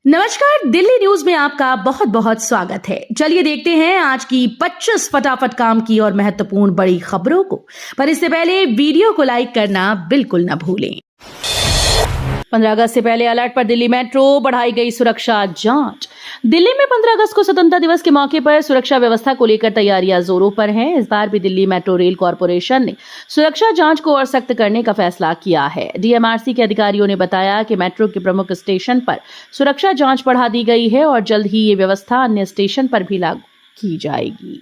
नमस्कार, दिल्ली न्यूज में आपका बहुत बहुत स्वागत है। चलिए देखते हैं आज की 25 फटाफट काम की और महत्वपूर्ण बड़ी खबरों को। पर इससे पहले वीडियो को लाइक करना बिल्कुल न भूलें। 15 अगस्त से पहले अलर्ट पर दिल्ली मेट्रो, बढ़ाई गई सुरक्षा जांच। दिल्ली में 15 अगस्त को स्वतंत्रता दिवस के मौके पर सुरक्षा व्यवस्था को लेकर तैयारियां जोरों पर हैं। इस बार भी दिल्ली मेट्रो रेल कॉरपोरेशन ने सुरक्षा जांच को और सख्त करने का फैसला किया है। डीएमआरसी के अधिकारियों ने बताया कि मेट्रो के प्रमुख स्टेशन पर सुरक्षा जांच बढ़ा दी गई है और जल्द ही ये व्यवस्था अन्य स्टेशन पर भी लागू की जाएगी।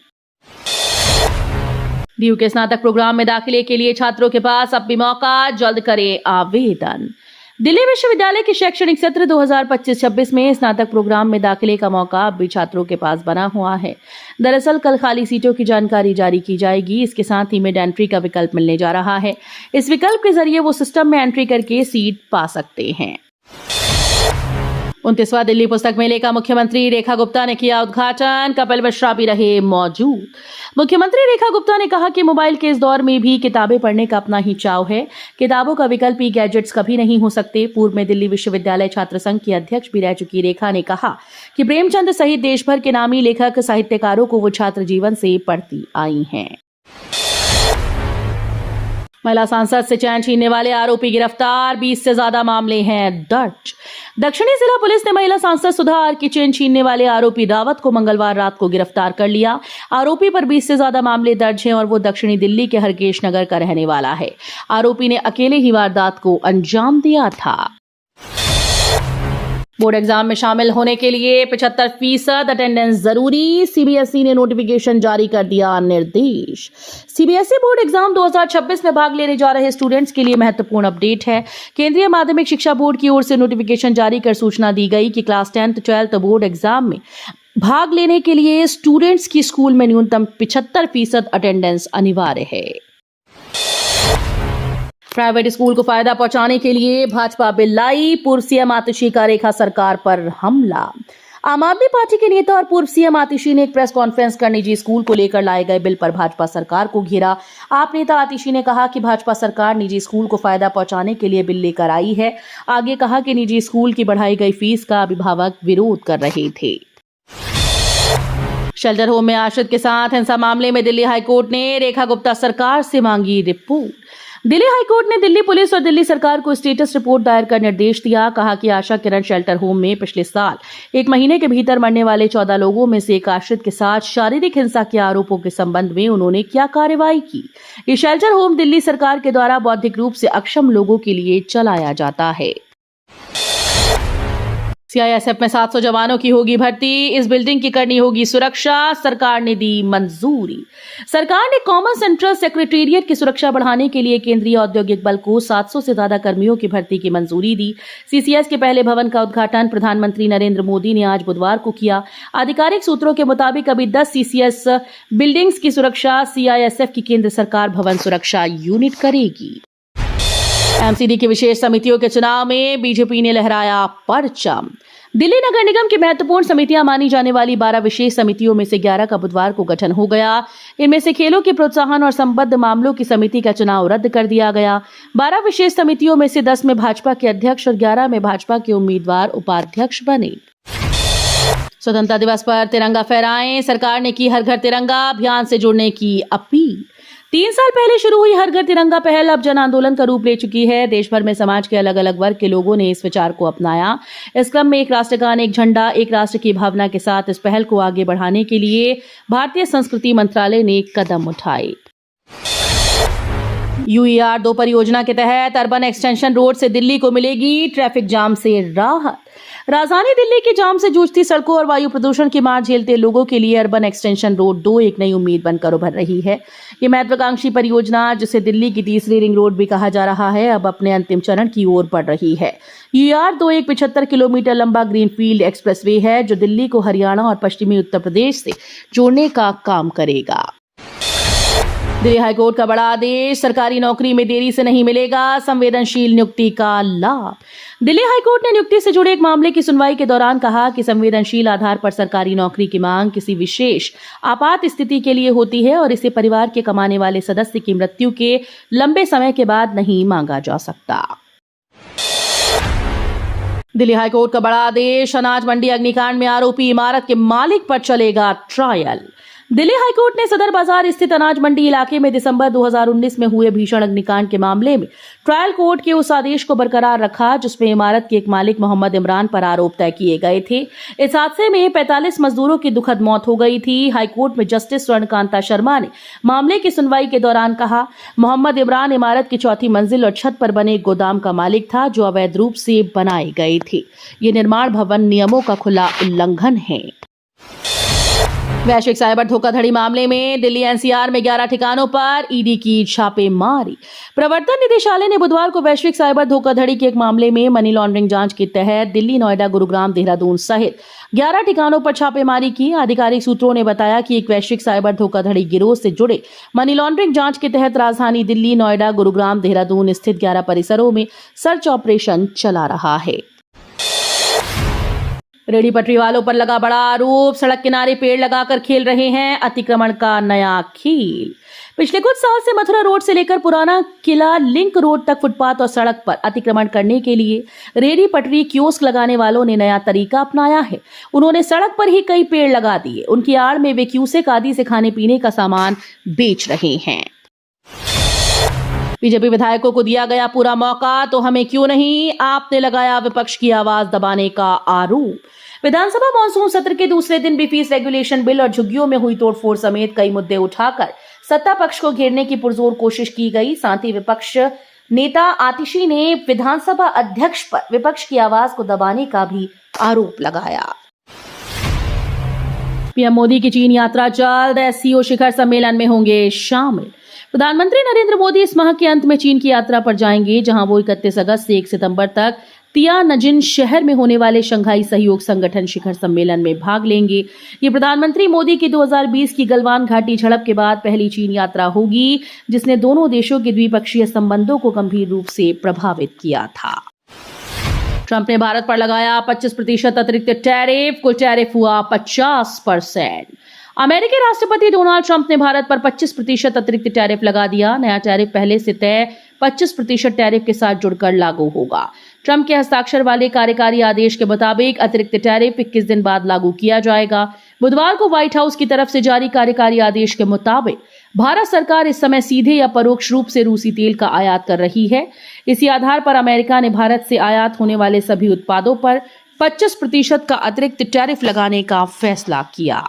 डीयू के स्नातक प्रोग्राम में दाखिले के लिए छात्रों के पास अब भी मौका, जल्द करें आवेदन। दिल्ली विश्वविद्यालय के शैक्षणिक सत्र 2025-26 में स्नातक प्रोग्राम में दाखिले का मौका अब भी छात्रों के पास बना हुआ है। दरअसल कल खाली सीटों की जानकारी जारी की जाएगी। इसके साथ ही मिड एंट्री का विकल्प मिलने जा रहा है। इस विकल्प के जरिए वो सिस्टम में एंट्री करके सीट पा सकते हैं। 29वां दिल्ली पुस्तक मेले का मुख्यमंत्री रेखा गुप्ता ने किया उद्घाटन। कपिल मिश्रा भी रहे मौजूद। मुख्यमंत्री रेखा गुप्ता ने कहा कि मोबाइल के इस दौर में भी किताबें पढ़ने का अपना ही चाव है। किताबों का विकल्प ई गैजेट्स कभी नहीं हो सकते। पूर्व में दिल्ली विश्वविद्यालय छात्र संघ की अध्यक्ष भी रह चुकी रेखा ने कहा कि प्रेमचंद सहित देश भर के नामी लेखक साहित्यकारों को वो छात्र जीवन से पढ़ती आई हैं। महिला सांसद से चैन छीनने वाले आरोपी गिरफ्तार, 20 से ज्यादा मामले हैं दर्ज। दक्षिणी जिला पुलिस ने महिला सांसद सुधा आर की चेन छीनने वाले आरोपी रावत को मंगलवार रात को गिरफ्तार कर लिया। आरोपी पर 20 से ज्यादा मामले दर्ज हैं और वो दक्षिणी दिल्ली के हरकेश नगर का रहने वाला है। आरोपी ने अकेले ही वारदात को अंजाम दिया था। बोर्ड एग्जाम में शामिल होने के लिए 75% अटेंडेंस जरूरी, सीबीएसई ने नोटिफिकेशन जारी कर दिया निर्देश। सीबीएसई बोर्ड एग्जाम 2026 में भाग लेने जा रहे स्टूडेंट्स के लिए महत्वपूर्ण अपडेट है। केंद्रीय माध्यमिक शिक्षा बोर्ड की ओर से नोटिफिकेशन जारी कर सूचना दी गई कि class 10th 12th board exam में भाग लेने के लिए स्टूडेंट्स की स्कूल में न्यूनतम 75% अटेंडेंस अनिवार्य है। प्राइवेट स्कूल को फायदा पहुंचाने के लिए भाजपा बिल लाई, पूर्व सीएम आतिशी का रेखा सरकार पर हमला। आम आदमी पार्टी के नेता और पूर्व सीएम आतिशी ने एक प्रेस कॉन्फ्रेंस कर निजी स्कूल को लेकर लाए गए बिल पर भाजपा सरकार को घेरा। आप नेता आतिशी ने कहा कि भाजपा सरकार निजी स्कूल को फायदा पहुंचाने के लिए बिल लेकर आई है। आगे कहा कि निजी स्कूल की बढ़ाई गई फीस का अभिभावक विरोध कर रहे थे। शेल्टर होम में आश्रित के साथ हिंसा मामले में दिल्ली हाईकोर्ट ने रेखा गुप्ता सरकार से मांगी रिपोर्ट। दिल्ली हाईकोर्ट ने दिल्ली पुलिस और दिल्ली सरकार को स्टेटस रिपोर्ट दायर कर निर्देश दिया। कहा कि आशा किरण शेल्टर होम में पिछले साल 1 महीने के भीतर मरने वाले 14 लोगों में से एक आश्रित के साथ शारीरिक हिंसा के आरोपों के संबंध में उन्होंने क्या कार्रवाई की। ये शेल्टर होम दिल्ली सरकार के द्वारा बौद्धिक रूप से अक्षम लोगों के लिए चलाया जाता है। सीआईएसएफ में 700 जवानों की होगी भर्ती, इस बिल्डिंग की करनी होगी सुरक्षा, सरकार ने दी मंजूरी। सरकार ने कॉमन सेंट्रल सेक्रेटेरिएट की सुरक्षा बढ़ाने के लिए केंद्रीय औद्योगिक बल को 700 से ज्यादा कर्मियों की भर्ती की मंजूरी दी। सीसीएस के पहले भवन का उद्घाटन प्रधानमंत्री नरेंद्र मोदी ने आज बुधवार को किया। आधिकारिक सूत्रों के मुताबिक अभी 10 सीसीएस बिल्डिंग्स की सुरक्षा सीआईएसएफ की केंद्र सरकार भवन सुरक्षा यूनिट करेगी। एमसीडी की विशेष समितियों के चुनाव में बीजेपी ने लहराया परचम। दिल्ली नगर निगम की महत्वपूर्ण समितियां मानी जाने वाली 12 विशेष समितियों में से 11 का बुधवार को गठन हो गया। इनमें से खेलों के प्रोत्साहन और संबद्ध मामलों की समिति का चुनाव रद्द कर दिया गया। 12 विशेष समितियों में से 10 में भाजपा के अध्यक्ष और 11 में भाजपा के उम्मीदवार उपाध्यक्ष बने। स्वतंत्रता दिवस पर तिरंगा फहराएं, सरकार ने की हर घर तिरंगा अभियान से जुड़ने की अपील। 3 साल पहले शुरू हुई हर घर तिरंगा पहल अब जन आंदोलन का रूप ले चुकी है। देश भर में समाज के अलग अलग वर्ग के लोगों ने इस विचार को अपनाया। इस क्रम में एक राष्ट्रगान एक झंडा एक राष्ट्र की भावना के साथ इस पहल को आगे बढ़ाने के लिए भारतीय संस्कृति मंत्रालय ने कदम उठाए। यूईआर 2 परियोजना के तहत अर्बन एक्सटेंशन रोड से दिल्ली को मिलेगी ट्रैफिक जाम से राहत। राजधानी दिल्ली की जाम से जूझती सड़कों और वायु प्रदूषण की मार झेलते लोगों के लिए अर्बन एक्सटेंशन रोड 2 एक नई उम्मीद बनकर उभर रही है। ये महत्वाकांक्षी परियोजना, जिसे दिल्ली की तीसरी रिंग रोड भी कहा जा रहा है, अब अपने अंतिम चरण की ओर बढ़ रही है। यूआर 2 एक 75 किलोमीटर लंबा ग्रीनफील्ड एक्सप्रेसवे है जो दिल्ली को हरियाणा और पश्चिमी उत्तर प्रदेश से जोड़ने का काम करेगा। दिल्ली हाईकोर्ट का बड़ा आदेश, सरकारी नौकरी में देरी से नहीं मिलेगा संवेदनशील नियुक्ति का लाभ। दिल्ली हाईकोर्ट ने नियुक्ति से जुड़े एक मामले की सुनवाई के दौरान कहा कि संवेदनशील आधार पर सरकारी नौकरी की मांग किसी विशेष आपात स्थिति के लिए होती है और इसे परिवार के कमाने वाले सदस्य की मृत्यु के लंबे समय के बाद नहीं मांगा जा सकता। दिल्ली हाईकोर्ट का बड़ा आदेश, अनाज मंडी अग्निकांड में आरोपी इमारत के मालिक पर चलेगा ट्रायल। दिल्ली हाईकोर्ट ने सदर बाजार स्थित अनाज मंडी इलाके में दिसंबर 2019 में हुए भीषण अग्निकांड के मामले में ट्रायल कोर्ट के उस आदेश को बरकरार रखा जिसमें इमारत के एक मालिक मोहम्मद इमरान पर आरोप तय किए गए थे। इस हादसे में 45 मजदूरों की दुखद मौत हो गई थी। हाईकोर्ट में जस्टिस स्वर्णकांता शर्मा ने मामले की सुनवाई के दौरान कहा, मोहम्मद इमरान इमारत की चौथी मंजिल और छत पर बने एक गोदाम का मालिक था जो अवैध रूप से बनाए गए थे। ये निर्माण भवन नियमों का खुला उल्लंघन है। वैश्विक साइबर धोखाधड़ी मामले में दिल्ली एनसीआर में 11 ठिकानों पर ईडी की छापेमारी। प्रवर्तन निदेशालय ने बुधवार को वैश्विक साइबर धोखाधड़ी के एक मामले में मनी लॉन्ड्रिंग जांच के तहत दिल्ली, नोएडा, गुरुग्राम, देहरादून सहित 11 ठिकानों पर छापेमारी की। आधिकारिक सूत्रों ने बताया कि एक वैश्विक साइबर धोखाधड़ी गिरोह से जुड़े मनी लॉन्ड्रिंग जांच के तहत राजधानी दिल्ली, नोएडा, गुरुग्राम, देहरादून स्थित 11 परिसरों में सर्च ऑपरेशन चला रहा है। रेहड़ी पटरी वालों पर लगा बड़ा आरोप, सड़क किनारे पेड़ लगाकर खेल रहे हैं अतिक्रमण का नया खेल। पिछले कुछ साल से मथुरा रोड से लेकर पुराना किला लिंक रोड तक फुटपाथ और सड़क पर अतिक्रमण करने के लिए रेहड़ी पटरी कियोस्क लगाने वालों ने नया तरीका अपनाया है। उन्होंने सड़क पर ही कई पेड़ लगा दिए। उनकी आड़ में वे क्यूसेक आदि से खाने पीने का सामान बेच रहे हैं। बीजेपी विधायकों को दिया गया पूरा मौका तो हमें क्यों नहीं, आपने लगाया विपक्ष की आवाज दबाने का आरोप। विधानसभा मानसून सत्र के दूसरे दिन भी फीस रेगुलेशन बिल और झुग्गियों में हुई तोड़फोड़ समेत कई मुद्दे उठाकर सत्ता पक्ष को घेरने की पुरजोर कोशिश की गई। साथ ही विपक्ष नेता आतिशी ने विधानसभा अध्यक्ष पर विपक्ष की आवाज को दबाने का भी आरोप लगाया। पीएम मोदी की चीन यात्रा जल्द, एससीओ शिखर सम्मेलन में होंगे शामिल। प्रधानमंत्री नरेंद्र मोदी इस माह के अंत में चीन की यात्रा पर जाएंगे, जहां वो 31 अगस्त से 1 सितंबर तक तियानजिन शहर में होने वाले शंघाई सहयोग संगठन शिखर सम्मेलन में भाग लेंगे। ये प्रधानमंत्री मोदी की 2020 की गलवान घाटी झड़प के बाद पहली चीन यात्रा होगी, जिसने दोनों देशों के द्विपक्षीय संबंधों को गंभीर रूप से प्रभावित किया था। ट्रंप ने भारत पर लगाया 25% अतिरिक्त टैरिफ, कुल टैरिफ हुआ 50%। अमेरिकी राष्ट्रपति डोनाल्ड ट्रंप ने भारत पर 25% अतिरिक्त टैरिफ लगा दिया। नया टैरिफ पहले से तय 25% टैरिफ के साथ जुड़कर लागू होगा। ट्रंप के हस्ताक्षर वाले कार्यकारी आदेश के मुताबिक अतिरिक्त टैरिफ 21 दिन बाद लागू किया जाएगा। बुधवार को व्हाइट हाउस की तरफ से जारी कार्यकारी आदेश के मुताबिक भारत सरकार इस समय सीधे या परोक्ष रूप से रूसी तेल का आयात कर रही है। इसी आधार पर अमेरिका ने भारत से आयात होने वाले सभी उत्पादों पर 25% का अतिरिक्त टैरिफ लगाने का फैसला किया।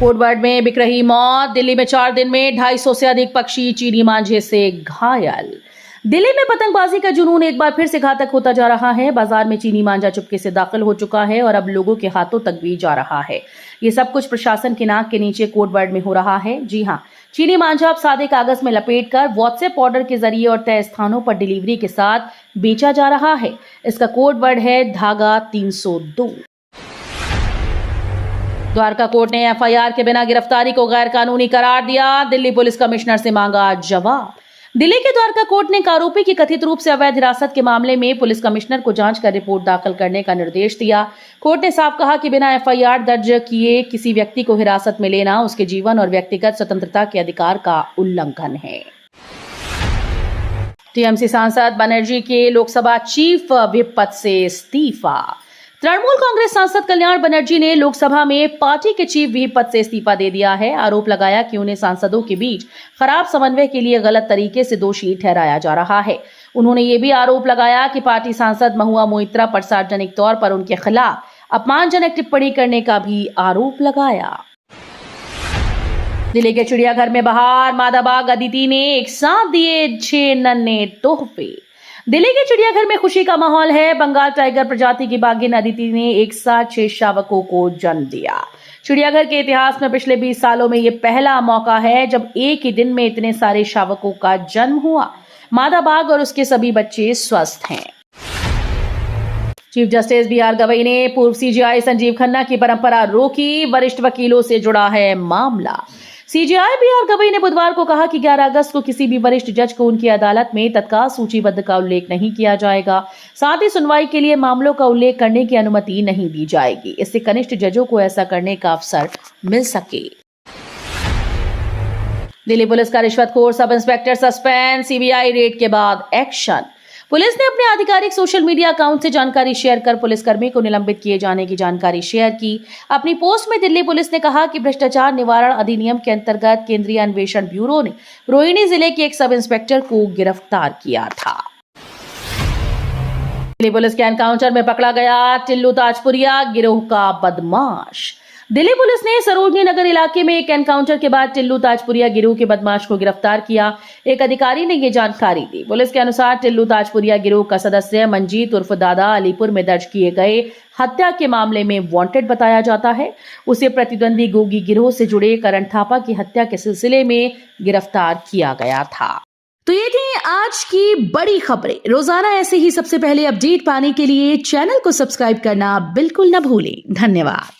कोटवर्ड में बिक रही मौत। दिल्ली में 4 दिन में 250 से अधिक पक्षी चीनी मांझे से घायल। दिल्ली में पतंगबाजी का जुनून एक बार फिर से घातक होता जा रहा है। बाजार में चीनी मांझा चुपके से दाखिल हो चुका है और अब लोगों के हाथों तक भी जा रहा है। ये सब कुछ प्रशासन की नाक के नीचे कोटवर्ड में हो रहा है। जी हाँ, चीनी मांझा अब सादे कागज में लपेटकर व्हाट्सएप ऑर्डर के जरिए और तय स्थानों पर डिलीवरी के साथ बेचा जा रहा है। इसका कोडवर्ड है धागा 302। द्वारका कोर्ट ने एफआईआर के बिना गिरफ्तारी को गैर कानूनी करार दिया। दिल्ली पुलिस कमिश्नर से मांगा जवाब। दिल्ली के द्वारका कोर्ट ने एक आरोपी की कथित रूप से अवैध हिरासत के मामले में पुलिस कमिश्नर को जांच कर रिपोर्ट दाखिल करने का निर्देश दिया। कोर्ट ने साफ कहा कि बिना एफआईआर दर्ज किए किसी व्यक्ति को हिरासत में लेना उसके जीवन और व्यक्तिगत स्वतंत्रता के अधिकार का उल्लंघन है। टीएमसी सांसद बनर्जी के लोकसभा चीफ व्हिप पद से इस्तीफा। तृणमूल कांग्रेस सांसद कल्याण बनर्जी ने लोकसभा में पार्टी के चीफ व्हिप पद से इस्तीफा दे दिया है। आरोप लगाया कि उन्हें सांसदों के बीच खराब समन्वय के लिए गलत तरीके से दोषी ठहराया जा रहा है। उन्होंने ये भी आरोप लगाया कि पार्टी सांसद महुआ मोइत्रा पर सार्वजनिक तौर पर उनके खिलाफ अपमानजनक टिप्पणी करने का भी आरोप लगाया। दिल्ली के चिड़ियाघर में बहार। मादा बाघ अदिति ने एक साथ दिए 6 नन्हे तोहफे। दिल्ली के चिड़ियाघर में खुशी का माहौल है। बंगाल टाइगर प्रजाति की बाघिन अदिति ने एक साथ 6 शावकों को जन्म दिया। चिड़ियाघर के इतिहास में पिछले 20 सालों में यह पहला मौका है जब एक ही दिन में इतने सारे शावकों का जन्म हुआ। मादा बाघ और उसके सभी बच्चे स्वस्थ हैं। चीफ जस्टिस बीआर गवई ने पूर्व सीजेआई संजीव खन्ना की परंपरा रोकी। वरिष्ठ वकीलों से जुड़ा है मामला। सीजेआई बीआर गवई ने बुधवार को कहा कि 11 अगस्त को किसी भी वरिष्ठ जज को उनकी अदालत में तत्काल सूचीबद्ध का उल्लेख नहीं किया जाएगा। साथ ही सुनवाई के लिए मामलों का उल्लेख करने की अनुमति नहीं दी जाएगी। इससे कनिष्ठ जजों को ऐसा करने का अवसर मिल सके। दिल्ली पुलिस का रिश्वतखोर sub inspector suspend. CBI red के बाद एक्शन। पुलिस ने अपने आधिकारिक सोशल मीडिया अकाउंट से जानकारी शेयर कर पुलिसकर्मी को निलंबित किए जाने की जानकारी शेयर की। अपनी पोस्ट में दिल्ली पुलिस ने कहा कि भ्रष्टाचार निवारण अधिनियम के अंतर्गत केंद्रीय अन्वेषण ब्यूरो ने रोहिणी जिले के एक सब इंस्पेक्टर को गिरफ्तार किया था। दिल्ली पुलिस के एनकाउंटर में पकड़ा गया टिल्लू ताजपुरिया गिरोह का बदमाश। दिल्ली पुलिस ने सरोजनी नगर इलाके में एक एनकाउंटर के बाद टिल्लू ताजपुरिया गिरोह के बदमाश को गिरफ्तार किया। एक अधिकारी ने ये जानकारी दी। पुलिस के अनुसार टिल्लू ताजपुरिया गिरोह का सदस्य मंजीत उर्फ दादा अलीपुर में दर्ज किए गए हत्या के मामले में वांटेड बताया जाता है। उसे प्रतिद्वंदी गोगी गिरोह से जुड़े करण थापा की हत्या के सिलसिले में गिरफ्तार किया गया था। तो ये थी आज की बड़ी खबरें। रोजाना ऐसे ही सबसे पहले अपडेट पाने के लिए चैनल को सब्सक्राइब करना बिल्कुल न भूलें। धन्यवाद।